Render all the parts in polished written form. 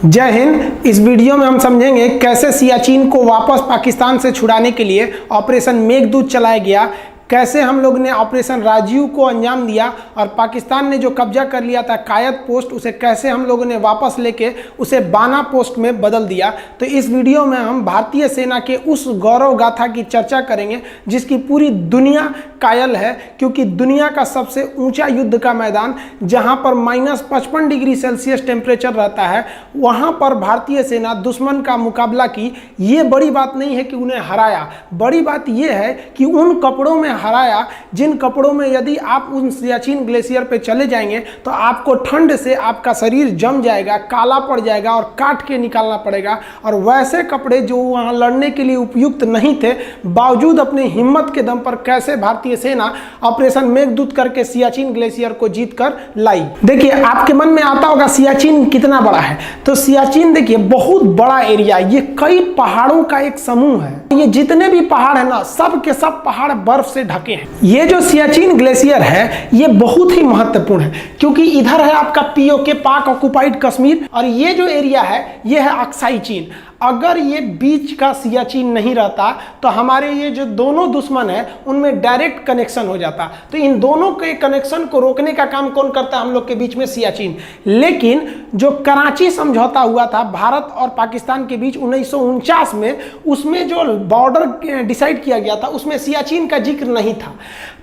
जय हिंद। इस वीडियो में हम समझेंगे कैसे सियाचिन को वापस पाकिस्तान से छुड़ाने के लिए ऑपरेशन मेघदूत चलाया गया, कैसे हम लोग ने ऑपरेशन राजीव को अंजाम दिया और पाकिस्तान ने जो कब्जा कर लिया था कायद पोस्ट, उसे कैसे हम लोगों ने वापस लेके उसे बाना पोस्ट में बदल दिया। तो इस वीडियो में हम भारतीय सेना के उस गौरव गाथा की चर्चा करेंगे जिसकी पूरी दुनिया कायल है, क्योंकि दुनिया का सबसे ऊंचा युद्ध का मैदान जहां पर -55 डिग्री सेल्सियस टेम्परेचर रहता है, वहां पर भारतीय सेना दुश्मन का मुकाबला की। ये बड़ी बात नहीं है कि उन्हें हराया, बड़ी बात यह है कि उन कपड़ों में हराया जिन कपड़ों में यदि आप उन सियाचिन ग्लेशियर पे चले जाएंगे तो आपको ठंड से आपका शरीर जम जाएगा, काला पड़ जाएगा और काट के निकालना पड़ेगा। और वैसे कपड़े जो वहां लड़ने के लिए उपयुक्त नहीं थे, बावजूद अपनी हिम्मत के दम पर कैसे भारतीय सेना ऑपरेशन मेघदूत करके सियाचिन ग्लेशियर को जीत कर लाई। देखिए, आपके मन में आता होगा सियाचिन कितना बड़ा है। तो सियाचिन देखिए बहुत बड़ा एरिया, ये कई पहाड़ों का एक समूह है। ये जितने भी पहाड़ है ना, सब के सब पहाड़ बर्फ से ढके हैं। ये जो सियाचिन ग्लेशियर है ये बहुत ही महत्वपूर्ण है, क्योंकि इधर है आपका पीओके पाक ऑक्युपाइड कश्मीर और ये जो एरिया है ये है अक्साई चीन। अगर ये बीच का सियाचिन नहीं रहता तो हमारे ये जो दोनों दुश्मन है उनमें डायरेक्ट कनेक्शन हो जाता। तो इन दोनों के कनेक्शन को रोकने का काम कौन करता है? हम लोग के बीच में सियाचिन। लेकिन जो कराची समझौता हुआ था भारत और पाकिस्तान के बीच 1949 में, उसमें जो बॉर्डर डिसाइड किया गया था उसमें सियाचिन का जिक्र नहीं था।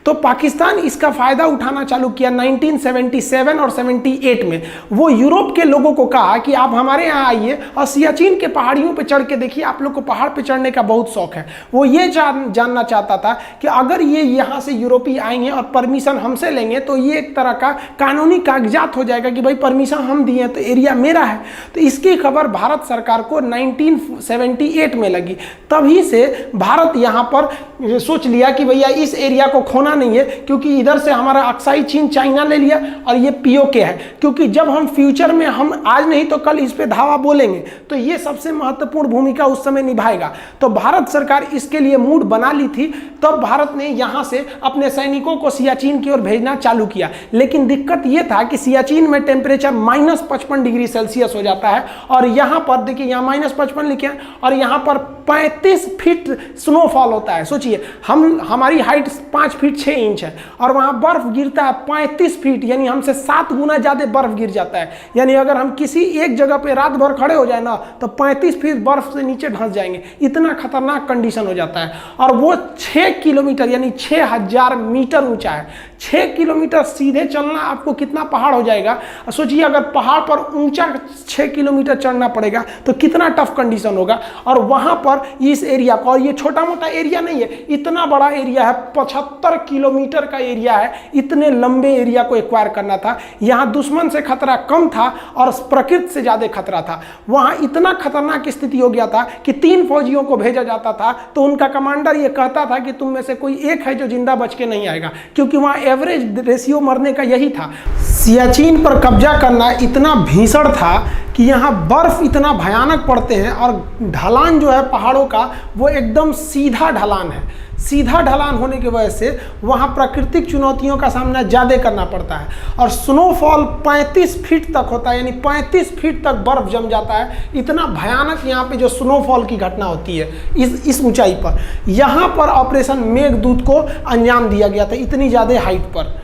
तो पाकिस्तान इसका फायदा उठाना चालू किया 1977 और 78 में। वो यूरोप के लोगों को कहा कि आप हमारे यहाँ आइए और सियाचिन के पहाड़ियों पे चढ़ के देखिए, आप लोग को पहाड़ पे चढ़ने का बहुत शौक है। वो ये जानना चाहता था कि अगर ये यहाँ से यूरोपीय आएंगे और परमिशन हमसे लेंगे तो ये एक तरह का कानूनी कागजात हो जाएगा कि भाई परमिशन हम दिए तो एरिया मेरा है। तो इसकी खबर भारत सरकार को 1978 में लगी। तभी से भारत यहाँ पर सोच लिया कि भैया इस एरिया को खोना नहीं है, क्योंकि इधर से हमारा अक्साई चीन चाइना ले लिया और ये पीओके है। क्योंकि जब हम फ्यूचर में, हम आज नहीं तो कल इस पे धावा बोलेंगे, तो ये सबसे महत्वपूर्ण भूमिका उस समय निभाएगा। तो भारत सरकार इसके लिए मूड बना ली थी। तब भारत ने यहां से अपने सैनिकों को सियाचिन की ओर भेजना चालू किया। लेकिन दिक्कत यह था कि सियाचिन में टेम्परेचर -55 डिग्री सेल्सियस हो जाता है और यहां पर देखिए, यहां -55 लिखे हैं और यहां पर 35 फीट स्नोफॉल होता है। सोचिए, हमारी हाइट 5 फीट 6 इंच है और वहां बर्फ गिरता है 35 फीट, यानी हमसे 7 गुना ज्यादा बर्फ गिर जाता है। यानी अगर हम किसी एक जगह पे रात भर खड़े हो जाए ना तो 35 फीट बर्फ से नीचे धंस जाएंगे। इतना खतरनाक कंडीशन हो जाता है। और वो 6 किलोमीटर यानी 6000 मीटर ऊंचा है। 6 किलोमीटर सीधे चलना आपको कितना पहाड़ हो जाएगा। सोचिए, अगर पहाड़ पर ऊंचा 6 किलोमीटर चढ़ना पड़ेगा तो कितना टफ कंडीशन होगा। और वहां पर इस एरिया को, और ये छोटा मोटा एरिया नहीं है, इतना बड़ा एरिया है, 75 किलोमीटर का एरिया है। इतने लंबे एरिया को एक्वायर करना था। यहां दुश्मन से खतरा कम था और प्रकृति से ज्यादा खतरा था। वहां इतना खतरनाक स्थिति हो गया था कि 3 फौजियों को भेजा जाता था तो उनका कमांडर ये कहता था कि तुम में से कोई एक है जो जिंदा बच के नहीं आएगा, क्योंकि वहां एवरेज रेशियो मरने का यही था। सियाचिन पर कब्जा करना इतना भीषण था कि यहाँ बर्फ इतना भयानक पड़ते हैं और ढलान जो है पहाड़ों का वो एकदम सीधा ढलान है। सीधा ढलान होने की वजह से वहाँ प्राकृतिक चुनौतियों का सामना ज़्यादा करना पड़ता है। और स्नोफॉल 35 फीट तक होता है, यानी 35 फीट तक बर्फ जम जाता है। इतना भयानक यहाँ पे जो स्नोफॉल की घटना होती है इस ऊंचाई पर। यहाँ पर ऑपरेशन मेघदूत को अंजाम दिया गया था, इतनी ज़्यादा हाइट पर।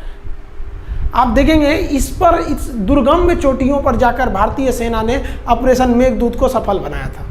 आप देखेंगे इस दुर्गम चोटियों पर जाकर भारतीय सेना ने ऑपरेशन मेघदूत को सफल बनाया था।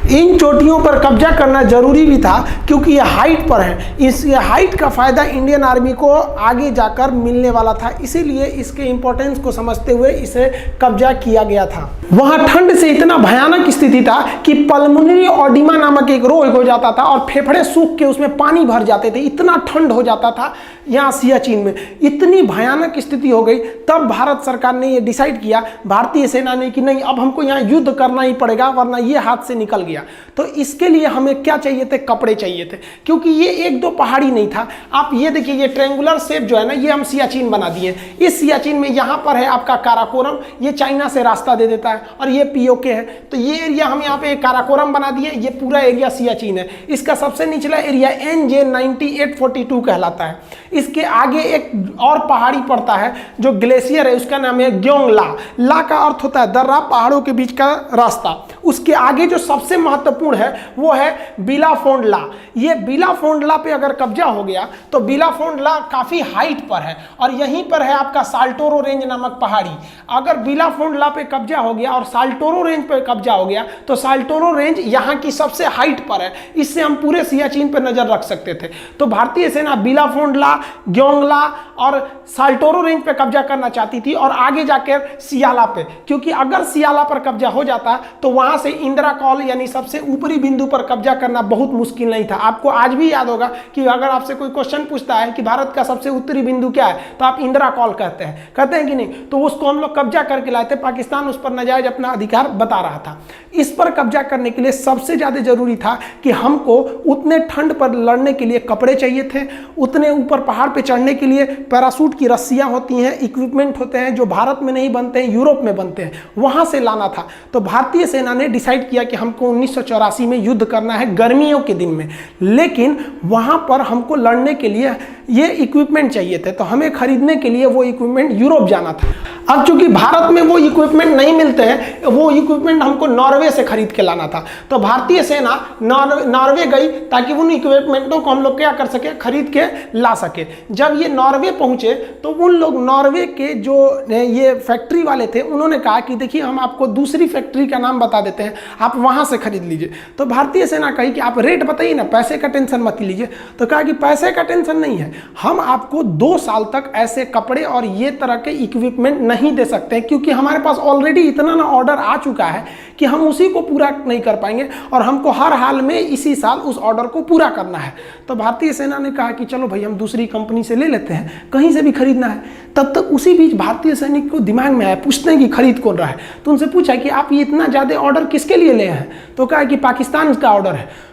इन चोटियों पर कब्जा करना जरूरी भी था क्योंकि ये हाइट पर है। इस हाइट का फायदा इंडियन आर्मी को आगे जाकर मिलने वाला था, इसीलिए इसके इंपॉर्टेंस को समझते हुए इसे कब्जा किया गया था। वहां ठंड से इतना भयानक स्थिति था कि पल्मोनरी ऑडिमा नामक एक रोग हो जाता था और फेफड़े सूख के उसमें पानी भर जाते थे। इतना ठंड हो जाता था यहाँ सियाचिन में, इतनी भयानक स्थिति हो गई। तब भारत सरकार ने यह डिसाइड किया, भारतीय सेना ने, कि नहीं अब हमको यहाँ युद्ध करना ही पड़ेगा वरना ये हाथ से निकल गया। गया। तो इसके लिए हमें क्या चाहिए थे? कपड़े चाहिए थे, क्योंकि ये एक दो पहाड़ी नहीं था। आप ये देखिए, ये ट्रायंगुलर शेप जो है ना, ये हम सियाचिन बना दिए। इस सियाचिन में यहाँ पर है आपका काराकोरम, ये चाइना से रास्ता दे देता है, और ये पीओके है। तो ये एरिया हम यहाँ पे काराकोरम बना दिए, ये पूरा एरिया सियाचिन है। इसका सबसे निचला एरिया NJ 9842 कहलाता है। इसके आगे एक और पहाड़ी पड़ता है जो ग्लेशियर है, उसका नाम है ग्योंगला। ला का अर्थ होता है दर्रा, पहाड़ों के बीच का रास्ता। उसके आगे जो सबसे महत्वपूर्ण है वो है बिलाफोंडला। ये बिलाफोंडला पे अगर कब्जा हो गया तो बिलाफोंडला काफी हाइट पर है, और यहीं पर है आपका साल्टोरो रेंज नामक पहाड़ी। अगर बिलाफोंडला पे कब्जा हो गया और साल्टोरो रेंज पे कब्जा हो गया तो साल्टोरो रेंज यहाँ की सबसे हाइट पर है। इससे हम पूरे सियाचिन पे नजर रख सकते थे। तो भारतीय सेना बिलाफोंडला, ग्योंगला और साल्टोरो रेंज पे कब्जा करना चाहती थी, और आगे जाकर सियाला पे, क्योंकि अगर सियाला पर कब्जा हो जाता तो वहां से इंदिरा कॉल यानी सबसे ऊपरी बिंदु पर कब्जा करना बहुत मुश्किल नहीं था। आपको आज भी याद होगा कि अगर आपसे कोई क्वेश्चन पूछता है कि भारत का सबसे उत्तरी बिंदु क्या है, तो आप इंदिरा कॉल कहते हैं कि नहीं? तो उसको हम लोग कब्जा करके लाए थे। पाकिस्तान उस पर नाजायज अपना अधिकार बता रहा था। इस पर कब्जा करने के लिए सबसे ज्यादा जरूरी था कि हमको उतने ठंड पर लड़ने के लिए कपड़े चाहिए थे, उतने ऊपर पहाड़ पे चढ़ने के लिए पैराशूट की रस्सियां होती हैं, इक्विपमेंट होते हैं जो भारत में नहीं बनते हैं, यूरोप में बनते हैं, वहां से लाना था। तो भारतीय सेना ने डिसाइड किया कि हमको 1984 में युद्ध करना है गर्मियों के दिन में, लेकिन वहां पर हमको लड़ने के लिए ये इक्विपमेंट चाहिए थे। तो हमें खरीदने के लिए वो इक्विपमेंट यूरोप जाना था। अब चूंकि भारत में वो इक्विपमेंट नहीं मिलते हैं, वो इक्विपमेंट हमको नॉर्वे से खरीद के लाना था। तो भारतीय सेना नॉर्वे गई ताकि उन इक्विपमेंटों को हम लोग क्या कर सके, खरीद के ला सके। जब ये नॉर्वे पहुंचे तो उन लोग नॉर्वे के जो ये फैक्ट्री वाले थे, उन्होंने कहा कि देखिए हम आपको दूसरी फैक्ट्री का नाम बता देते हैं, आप वहां से खरीद लीजिए। तो भारतीय सेना कही कि आप रेट बताइए ना, पैसे का टेंशन मत लीजिए। तो कहा कि पैसे का टेंशन नहीं है, हम आपको 2 साल तक ऐसे कपड़े और ये तरह के इक्विपमेंट नहीं दे सकते, क्योंकि हमारे पास ऑलरेडी इतना ना ऑर्डर आ चुका है कि हम उसी को पूरा नहीं कर पाएंगे, और हमको हर हाल में इसी साल उस ऑर्डर को पूरा करना है। तो भारतीय सेना ने कहा कि चलो भाई हम दूसरी कंपनी से ले लेते हैं, कहीं से भी खरीदना है। तब तक उसी बीच भारतीय सैनिक को दिमाग में आया, पूछते हैं कि खरीद कौन रहा है। तो उनसे पूछा कि आप ये इतना ज्यादा ऑर्डर किसके लिए ले हैं? तो कहा कि पाकिस्तान का ऑर्डर है।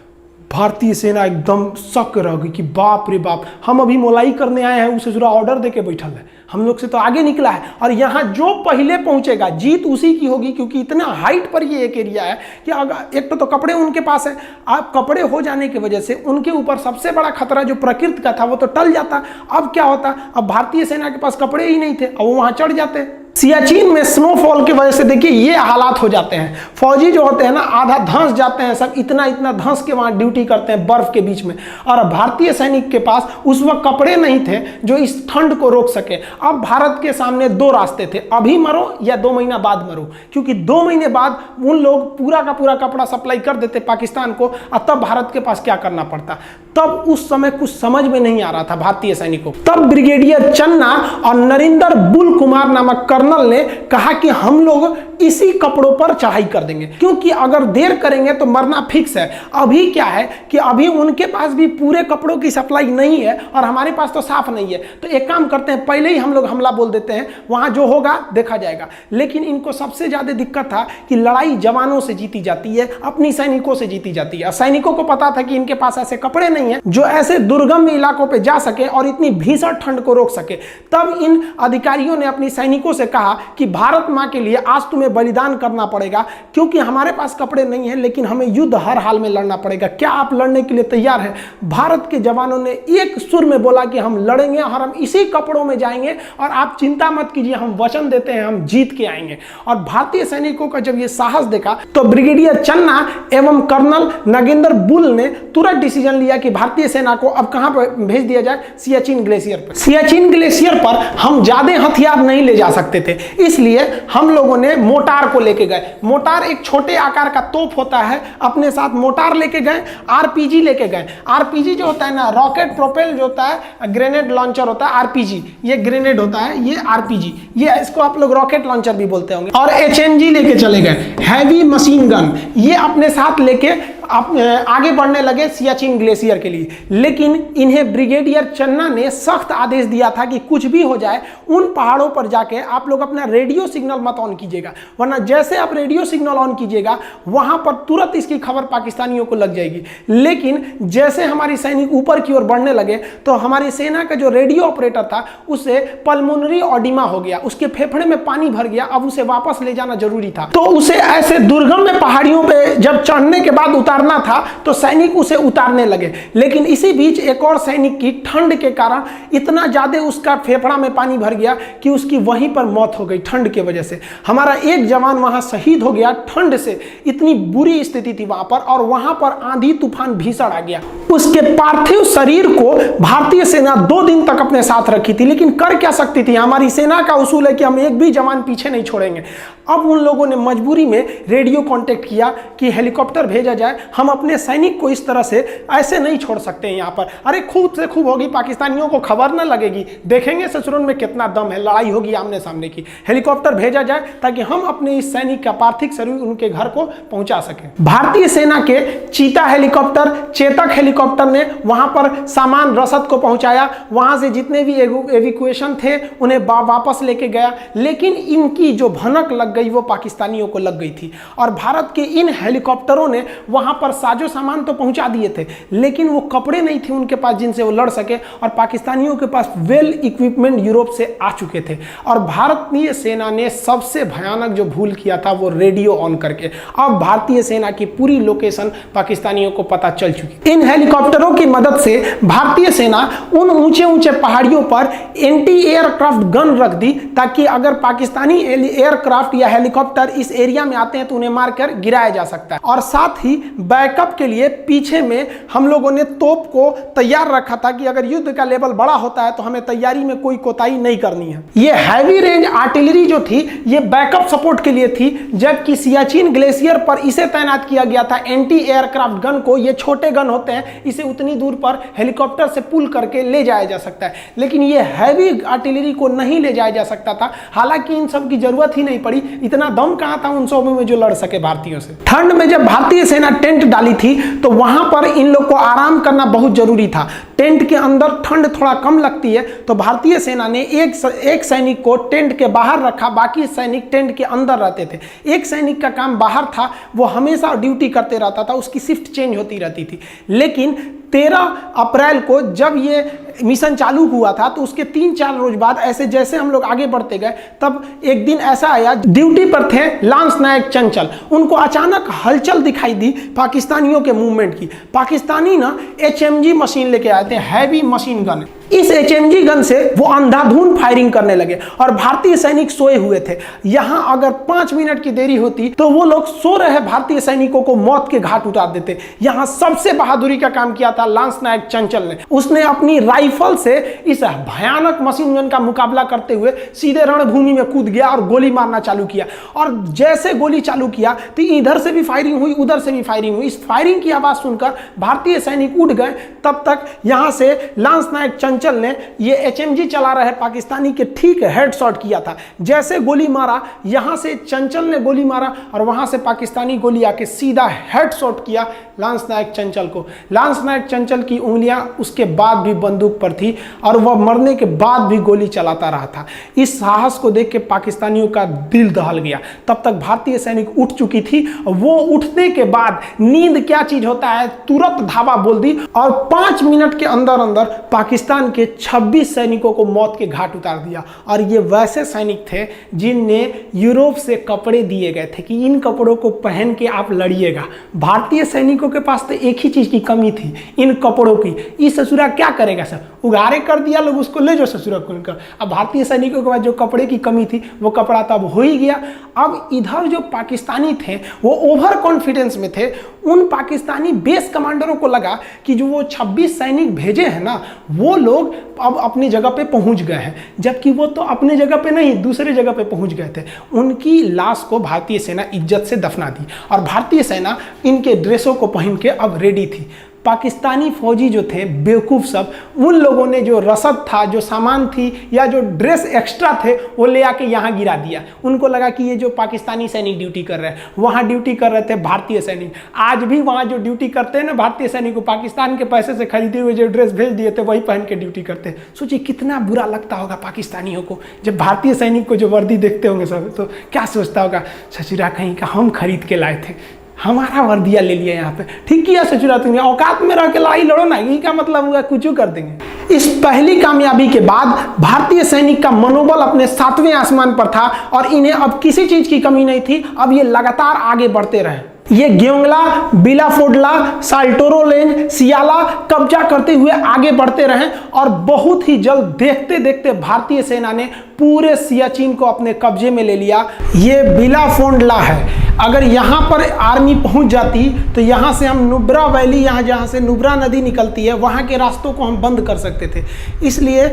भारतीय सेना एकदम शक रह गई कि बाप रे बाप, हम अभी मोलाई करने आए हैं, उसे जरा ऑर्डर देके बैठल है, हम लोग से तो आगे निकला है। और यहाँ जो पहले पहुंचेगा जीत उसी की होगी, क्योंकि इतना हाइट पर ये एक एरिया है कि अगर एक तो कपड़े उनके पास है, आप कपड़े हो जाने की वजह से उनके ऊपर सबसे बड़ा खतरा जो प्रकृति का था वो तो टल जाता। अब क्या होता, अब भारतीय सेना के पास कपड़े ही नहीं थे, अब वो वहां चढ़ जाते। सियाचिन में स्नोफॉल की वजह से देखिए ये हालात हो जाते हैं। फौजी जो होते हैं ना, आधा धंस जाते हैं, सब इतना इतना धंस के वहां ड्यूटी करते हैं बर्फ के बीच में। और भारतीय सैनिक के पास उस वक्त कपड़े नहीं थे जो इस ठंड को रोक सके। अब भारत के सामने 2 रास्ते थे, अभी मरो या 2 महीना बाद मरो, क्योंकि 2 महीने बाद उन लोग पूरा का पूरा कपड़ा सप्लाई कर देते पाकिस्तान को, और तब भारत के पास क्या करना पड़ता। तब उस समय कुछ समझ में नहीं आ रहा था भारतीय सैनिकों। तब ब्रिगेडियर चन्ना और नरिंदर बुल कुमार नामक कर्नल ने कहा कि हम लोग इसी कपड़ों पर चढ़ाई कर देंगे, क्योंकि अगर देर करेंगे तो मरना फिक्स है। अभी क्या है कि अभी उनके पास भी पूरे कपड़ों की सप्लाई नहीं है और हमारे पास तो साफ नहीं है। तो एक काम करते हैं, पहले ही हम लोग हमला बोल देते हैं, वहां जो होगा देखा जाएगा। लेकिन इनको सबसे ज्यादा दिक्कत था कि लड़ाई जवानों से जीती जाती है, अपनी सैनिकों से जीती जाती है। सैनिकों को पता था कि इनके पास ऐसे कपड़े नहीं है जो ऐसे दुर्गम इलाकों पर जा सके और इतनी भीषण ठंड को रोक सके। तब इन अधिकारियों ने अपनी सैनिकों से कहा कि भारत मां के लिए आज तुम्हें बलिदान करना पड़ेगा, क्योंकि हमारे पास कपड़े नहीं है लेकिन हमें युद्ध हर हाल में लड़ना पड़ेगा। क्या आप लड़ने के लिए तैयार हैं? भारत के जवानों ने एक सुर में बोला कि हम लड़ेंगे और हम इसी कपड़ों में जाएंगे, और आप चिंता मत कीजिए, हम वचन देते हैं हम जीत के आएंगे। और भारतीय सैनिकों का जब यह साहस देखा तो ब्रिगेडियर चन्ना एवं कर्नल नगेंद्र बुल ने तुरंत डिसीजन लिया कि भारतीय सेना को अब कहां पर भेज दिया जाए, सियाचिन ग्लेशियर पर। सियाचिन ग्लेशियर पर हम ज्यादा हथियार नहीं ले जा सकते थे, इसलिए हम लोगों ने मोटार को लेके गए। मोटार एक छोटे आकार का तोप होता है, अपने साथ मोटार लेके गए, आरपीजी लेके गए। आरपीजी जो होता है ना, रॉकेट प्रोपेल जो होता है, ग्रेनेड लॉन्चर होता है। आरपीजी ये ग्रेनेड होता है, ये आरपीजी, ये इसको आप लोग रॉकेट लॉन्चर भी बोलते होंगे। और एचएनजी लेके चले गए, हैवी मशीन गन, ये अपने साथ लेके आगे बढ़ने लगे सियाचिन ग्लेशियर के लिए। लेकिन इन्हें ब्रिगेडियर चन्ना ने सख्त आदेश दिया था कि कुछ भी हो जाए उन पहाड़ों पर जाके आप आप लोग अपना रेडियो सिग्नल मत ऑन कीजिएगा, वरना जैसे आप रेडियो सिग्नल ऑन कीजिएगा वहां पर तुरंत इसकी खबर पाकिस्तानियों को लग जाएगी। लेकिन जैसे हमारी सैनिक ऊपर की ओर बढ़ने लगे तो हमारी सेना का जो रेडियो ऑपरेटर था उसे पल्मोनरी ऑडिमा हो गया, उसके फेफड़े में पानी भर गया, अब उसे वापस ले जाना जरूरी था। तो उसे ऐसे दुर्गम में पहाड़ियों पे जब चढ़ने के बाद उतारना था तो सैनिक उसे उतारने लगे। लेकिन इसी बीच एक और सैनिक की ठंड के कारण इतना ज्यादा उसका फेफड़ा में पानी भर गया कि उसकी वहीं पर मौत हो गई ठंड की वजह से। हमारा एक जवान वहां शहीद हो गया ठंड से, इतनी बुरी स्थिति थी वहां पर, और वहां पर आंधी तूफान भीषण आ गया। उसके पार्थिव शरीर को भारतीय सेना 2 दिन तक अपने साथ रखी थी, लेकिन कर क्या सकती थी? हमारी सेना का उसूल है कि हम एक भी जवान पीछे नहीं छोड़ेंगे। अब उन लोगों ने मजबूरी में रेडियो कांटेक्ट किया कि हेलीकॉप्टर भेजा जाए, हम अपने सैनिक को इस तरह से ऐसे नहीं छोड़ सकते हैं यहाँ पर। अरे खूब से खूब होगी, पाकिस्तानियों को खबर न लगेगी, देखेंगे ससुरन में कितना दम है, लड़ाई होगी आमने सामने की। हेलीकॉप्टर भेजा जाए ताकि हम अपने इस सैनिक का पार्थिव शरीर उनके घर को पहुंचा सकें। भारतीय सेना के चीता हेलीकॉप्टर, चेतक हेलीकॉप्टर ने वहां पर सामान रसद को पहुंचाया, वहां से जितने भी एविक्यूएशन थे उन्हें वापस लेके गया। लेकिन इनकी जो भनक लग गई वो पाकिस्तानियों को लग गई थी, और भारत के इन हेलीकॉप्टरों ने वहां पर साजो सामान तो पहुंचा दिए थे, लेकिन वो कपड़े नहीं थे उनके पास जिनसे वो लड़ सके, और पाकिस्तानियों के पास वेल इक्विपमेंट यूरोप से आ चुके थे। और भारतीय सेना ने सबसे भयानक जो भूल किया था वो रेडियो ऑन करके। अब भारतीय सेना की पूरी लोकेशन पाकिस्तानियों को पता चल चुकी। इन हेलीकॉप्टरों की मदद से भारतीय सेना उन ऊंचे ऊंचे पहाड़ियों पर एंटी एयरक्राफ्ट गन रख दी, ताकि अगर पाकिस्तानी एयरक्राफ्ट या हेलीकॉप्टर इस एरिया में आते हैं तो उन्हें मारकर गिराया जा सकता है। और साथ ही बैकअप के लिए पीछे में हम लोगों ने तोप को तैयार रखा था कि अगर युद्ध का लेवल बड़ा होता है तो हमें तैयारी में कोई कोताही नहीं करनी है। ये हैवी रेंज आर्टिलरी जो थी ये बैकअप सपोर्ट के लिए थी, जबकि सियाचिन ग्लेशियर पर इसे तैनात किया गया था एंटी एयरक्राफ्ट गन को। ये छोटे गन होते हैं, इसे उतनी दूर पर हेलीकॉप्टर से पुल करके ले जाया जा सकता है, लेकिन ये हैवी आर्टिलरी को नहीं ले जाया जा सकता था। हालांकि इन सब की जरूरत ही नहीं पड़ी, इतना दम कहां था उन सब में जो लड़ सके भारतीयों से। ठंड में जब भारतीय सेना टेंट डाली थी तो वहां पर इन लोग को आराम करना बहुत जरूरी था। टेंट के अंदर ठंड थोड़ा कम लगती है, तो भारतीय सेना ने एक सैनिक को टेंट के बाहर रखा, बाकी सैनिक टेंट के अंदर रहते थे। एक सैनिक का काम बाहर था, वो हमेशा ड्यूटी करते रहता था, उसकी शिफ्ट चेंज होती रहती थी। लेकिन 13 अप्रैल को जब ये मिशन चालू हुआ था तो उसके 3-4 रोज बाद ऐसे जैसे हम लोग आगे बढ़ते गए तब एक दिन ऐसा आया, ड्यूटी पर थे लांस नायक चंचल, उनको अचानक हलचल दिखाई दी पाकिस्तानियों के मूवमेंट की। पाकिस्तानी ना HMG मशीन लेके आए थे, हैवी मशीन गन। इस HMG गन से वो अंधाधुंध फायरिंग करने लगे और भारतीय सैनिक सोए हुए थे। यहां अगर 5 मिनट की देरी होती तो वो लोग सो रहे भारतीय सैनिकों को मौत के घाट उतार देते। यहां सबसे बहादुरी का काम किया था लांस नायक चंचल ने। उसने अपनी राइफल से इस भयानक मशीन गन का मुकाबला करते हुए सीधे रणभूमि में कूद गया और गोली मारना चालू किया। और जैसे गोली चालू किया तो इधर से भी फायरिंग हुई, उधर से भी फायरिंग हुई। इस फायरिंग की आवाज सुनकर भारतीय सैनिक उठ गए। तब तक यहां से लांस नायक चंचल ने ये HMG चला रहे पाकिस्तानी के ठीक हेडशॉट किया था। जैसे गोली मारा, यहां से चंचल ने गोली मारा और वहां से पाकिस्तानी गोली आके सीधा हेडशॉट किया लांस नायक चंचल को। लांस नायक चंचल की उंगलियां उसके बाद भी बंदूक पर थी और वह मरने के बाद भी गोली चलाता रहा था। इस साहस को देख के पाकिस्तानियों का दिल दहल गया। तब तक भारतीय सैनिक उठ चुकी थी। वो उठने के बाद नींद क्या चीज होता है, तुरंत धावा बोल दी और 5 मिनट के अंदर अंदर पाकिस्तान के 26 सैनिकों को मौत के घाट उतार दिया। और ये वैसे सैनिक थे जिन्हें यूरोप से कपड़े दिए गए थे कि इन कपड़ों को पहन के आप लड़िएगा। भारतीय सैनिकों के पास तो एक ही चीज की कमी थी, इन कपड़ों की। इस ससुरा क्या करेगा सर, उगारे कर दिया लोग, उसको ले जाओ ससुरा खोलकर। अब भारतीय सैनिकों के पास जो कपड़े की कमी थी वो कपड़ा तब हो ही गया। अब इधर जो पाकिस्तानी थे वो ओवर कॉन्फिडेंस में थे। उन पाकिस्तानी बेस कमांडरों को लगा कि जो वो 26 सैनिक भेजे हैं ना, वो लोग अब अपनी जगह पे पहुंच गए हैं, जबकि वो तो अपने जगह पे नहीं दूसरे जगह पे पहुंच गए थे। उनकी लाश को भारतीय सेना इज्जत से दफना दी और भारतीय सेना इनके ड्रेसों को पहन के अब रेडी थी। पाकिस्तानी फौजी जो थे बेवकूफ़ सब, उन लोगों ने जो रसद था, जो सामान थी या जो ड्रेस एक्स्ट्रा थे वो ले आके यहाँ गिरा दिया। उनको लगा कि ये जो पाकिस्तानी सैनिक ड्यूटी कर रहे हैं, वहाँ ड्यूटी कर रहे थे भारतीय सैनिक। आज भी वहाँ जो ड्यूटी करते हैं ना भारतीय सैनिक को पाकिस्तान के पैसे से खरीदे हुए जो ड्रेस भेज दिए थे वही पहन के ड्यूटी करते हैं। सोचिए कितना बुरा लगता होगा पाकिस्तानियों को जब भारतीय सैनिक को जो वर्दी देखते होंगे सब, तो क्या सोचता होगा, ससुरा कहीं का हम खरीद के लाए थे, हमारा वर्दिया ले लिया यहाँ पे। ठीक किया ससुरा, तुमने औकात में रह के लड़ाई लड़ो ना, ये क्या मतलब हुआ, कुछ कर देंगे। इस पहली कामयाबी के बाद भारतीय सैनिक का मनोबल अपने 7वें आसमान पर था और इन्हें अब किसी चीज की कमी नहीं थी। अब ये लगातार आगे बढ़ते रहे। ये ग्योंगला, बिलाफोडला, साल्टोरो रेंज, सियाला कब्जा करते हुए आगे बढ़ते रहे और बहुत ही जल्द देखते देखते भारतीय सेना ने पूरे सियाचिन को अपने कब्जे में ले लिया। ये बिलाफोडला है। अगर यहाँ पर आर्मी पहुँच जाती तो यहाँ से हम नुब्रा वैली, यहाँ जहाँ से नुब्रा नदी निकलती है, वहाँ के रास्तों को हम बंद कर सकते थे। इसलिए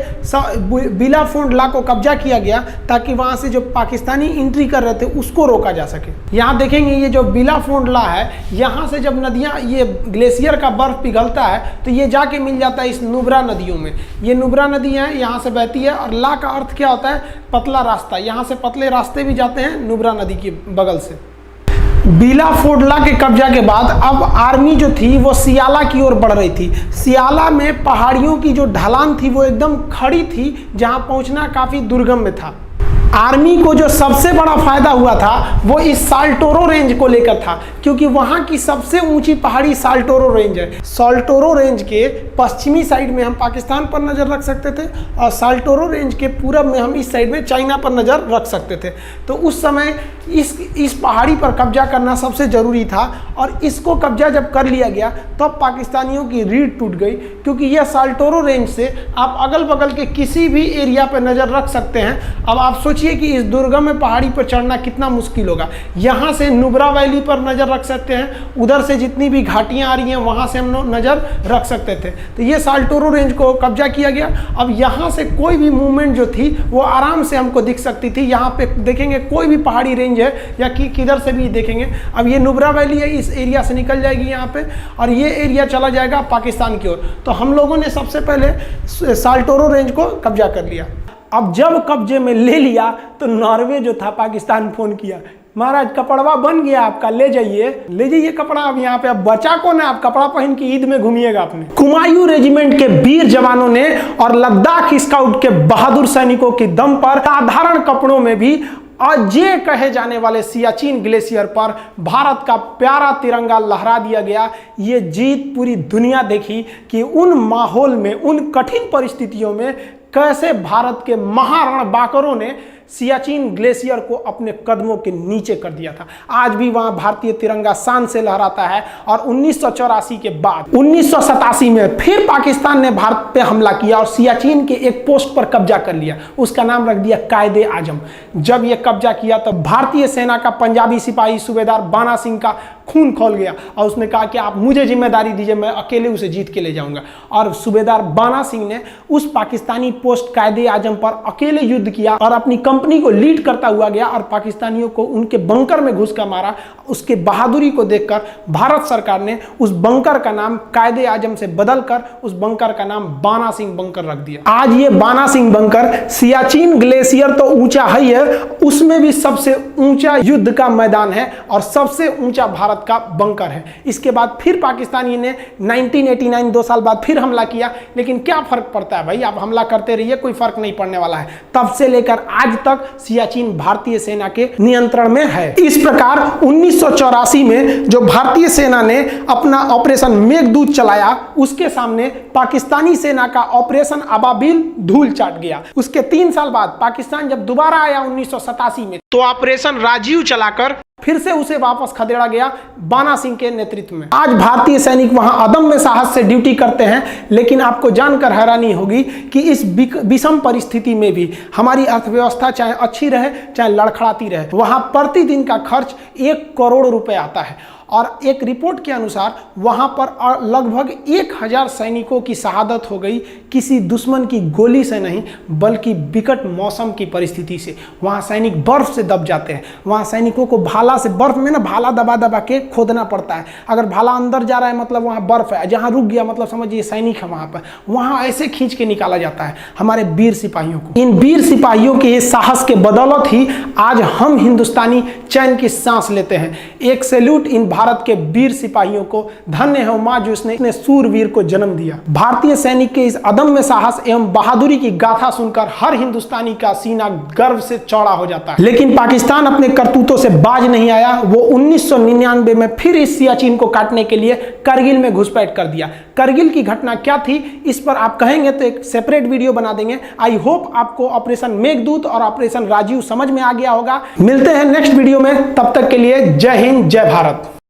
बिलाफोडला को कब्जा किया गया ताकि वहाँ से जो पाकिस्तानी एंट्री कर रहे थे उसको रोका जा सके। यहाँ देखेंगे ये जो बिलाफोडला है, यहाँ से जब नदियाँ, ये ग्लेशियर का बर्फ पिघलता है तो ये जाके मिल जाता है इस नुब्रा नदियों में। ये नुब्रा नदी है, यहाँ से बहती है और ला का अर्थ क्या होता है, पतला रास्ता। यहाँ से पतले रास्ते भी जाते हैं नुब्रा नदी के बगल से। बिलाफोडला के कब्जा के बाद अब आर्मी जो थी वो सियाला की ओर बढ़ रही थी। सियाला में पहाड़ियों की जो ढलान थी वो एकदम खड़ी थी, जहां पहुंचना काफी दुर्गम में था। आर्मी को जो सबसे बड़ा फायदा हुआ था वो इस साल्टोरो रेंज को लेकर था, क्योंकि वहां की सबसे ऊंची पहाड़ी साल्टोरो रेंज है। साल्टोरो रेंज के पश्चिमी साइड में हम पाकिस्तान पर नज़र रख सकते थे और साल्टोरो रेंज के पूरब में हम इस साइड में चाइना पर नज़र रख सकते थे। तो उस समय इस पहाड़ी पर कब्जा करना सबसे ज़रूरी था और इसको कब्जा जब कर लिया गया तब पाकिस्तानियों की रीढ़ टूट गई, क्योंकि यह साल्टोरो रेंज से आप अगल बगल के किसी भी एरिया पर नज़र रख सकते हैं। अब आप सोचिए कि इस दुर्गम में पहाड़ी पर चढ़ना कितना मुश्किल होगा। यहाँ से नुब्रा वैली पर नज़र रख सकते हैं, उधर से जितनी भी घाटियाँ आ रही हैं वहाँ से हम नज़र रख सकते थे। तो ये साल्टोरो रेंज को कब्जा किया गया। अब यहाँ से कोई भी मूवमेंट जो थी वो आराम से हमको दिख सकती थी। यहाँ पे देखेंगे कोई भी पहाड़ी रेंज है या किधर से भी देखेंगे। अब ये नुब्रा वैली है, इस एरिया से निकल जाएगी यहाँ पे और ये एरिया चला जाएगा पाकिस्तान की ओर। तो हम लोगों ने सबसे पहले साल्टोरो रेंज को कब्जा कर लिया। अब जब कब्जे में ले लिया तो नॉर्वे जो था पाकिस्तान फोन किया, महाराज कपड़वा बन गया आपका, ले जाइए कपड़ा। अब यहाँ पे अब बचा कौन है, आप कपड़ा पहन के ईद में घूमिएगा अपने। कुमायूं रेजिमेंट के वीर जवानों ने और लद्दाख स्काउट के बहादुर सैनिकों के दम पर साधारण कपड़ों में भी अजय कहे जाने वाले सियाचिन ग्लेशियर पर भारत का प्यारा तिरंगा लहरा दिया गया। ये जीत पूरी दुनिया देखी कि उन माहौल में, उन कठिन परिस्थितियों में कैसे भारत के महारणबांकरों ने सियाचिन ग्लेशियर को अपने कदमों के नीचे कर दिया था। आज भी वहां भारतीय तिरंगा शान से लहराता है। और 1984 के बाद 1987 में फिर पाकिस्तान ने भारत पे हमला किया और सियाचिन के एक पोस्ट पर कब्जा कर लिया। उसका नाम रख दिया कायदे आजम। जब यह कब्जा किया तब भारतीय सेना का पंजाबी सिपाही सूबेदार बाना सिंह का खून खौल गया और उसने कहा कि आप मुझे जिम्मेदारी दीजिए, मैं अकेले उसे जीत के ले जाऊंगा। और सूबेदार बाना सिंह ने उस पाकिस्तानी पोस्ट कायदे आजम पर अकेले युद्ध किया और अपनी कंपनी को लीड करता हुआ गया और पाकिस्तानियों को उनके बंकर में घुस कर मारा। उसके बहादुरी को देखकर भारत सरकार ने उस बंकर का नाम कायदे आजम से बदलकर उस बंकर का नाम बाना सिंह बंकर रख दिया। आज ये बाना सिंह बंकर, सियाचिन ग्लेशियर तो ऊंचा है, उसमें भी सबसे ऊंचा युद्ध का मैदान है और सबसे ऊंचा भारत का बंकर है। इसके बाद फिर पाकिस्तानी ने 1989 2 साल बाद फिर हमला किया, लेकिन क्या फर्क पड़ता है भाई, आप हमला करते रहिए, कोई फर्क नहीं पड़ने वाला है। तब से लेकर आज तक सियाचिन भारतीय सेना के नियंत्रण में है। इस प्रकार 1984 में जो भारतीय सेना ने अपना ऑपरेशन मेघदूत चलाया, उसके सामने पाकिस्तानी सेना का ऑपरेशन अबाबिल धूल चाट गया। उसके 3 साल बाद पाकिस्तान जब दोबारा आया 1987 में, तो ऑपरेशन राजीव चलाकर फिर से उसे वापस खदेड़ा गया बाना सिंह के नेतृत्व में। आज भारतीय सैनिक वहां अदम्य साहस से ड्यूटी करते हैं, लेकिन आपको जानकर हैरानी होगी कि इस विषम परिस्थिति में भी हमारी अर्थव्यवस्था चाहे अच्छी रहे चाहे लड़खड़ाती रहे, वहां प्रतिदिन का खर्च 1 करोड़ रुपए आता है और एक रिपोर्ट के अनुसार वहां पर लगभग 1000 सैनिकों की शहादत हो गई, किसी दुश्मन की गोली से नहीं बल्कि विकट मौसम की परिस्थिति से। वहां सैनिक बर्फ से दब जाते हैं, वहां सैनिकों को भाला से, बर्फ में ना भाला दबा दबा के खोदना पड़ता है। अगर भाला अंदर जा रहा है मतलब वहां बर्फ है, जहां रुक गया मतलब समझिए सैनिक है वहां पर, वहां ऐसे खींच के निकाला जाता है हमारे वीर सिपाहियों को। इन वीर सिपाहियों के साहस के बदौलत ही आज हम हिंदुस्तानी चैन की सांस लेते हैं। एक सैल्यूट इन भारत के वीर सिपाहियों को, धन्य है मां जो इसने सूरवीर को जन्म दिया। भारतीय सैनिक के इस अदम्य साहस एवं बहादुरी की गाथा सुनकर हर हिंदुस्तानी का सीना गर्व से चौड़ा हो जाता है। लेकिन पाकिस्तान अपने करतूतों से बाज नहीं आया। वो 1999 में फिर इस सियाचिन को काटने के लिए करगिल में घुसपैठ कर दिया। करगिल की घटना क्या थी इस पर आप कहेंगे तो एक सेपरेट वीडियो बना देंगे। आई होप आपको ऑपरेशन मेघदूत और ऑपरेशन राजीव समझ में आ गया होगा। मिलते हैं नेक्स्ट वीडियो में, तब तक के लिए जय हिंद जय भारत।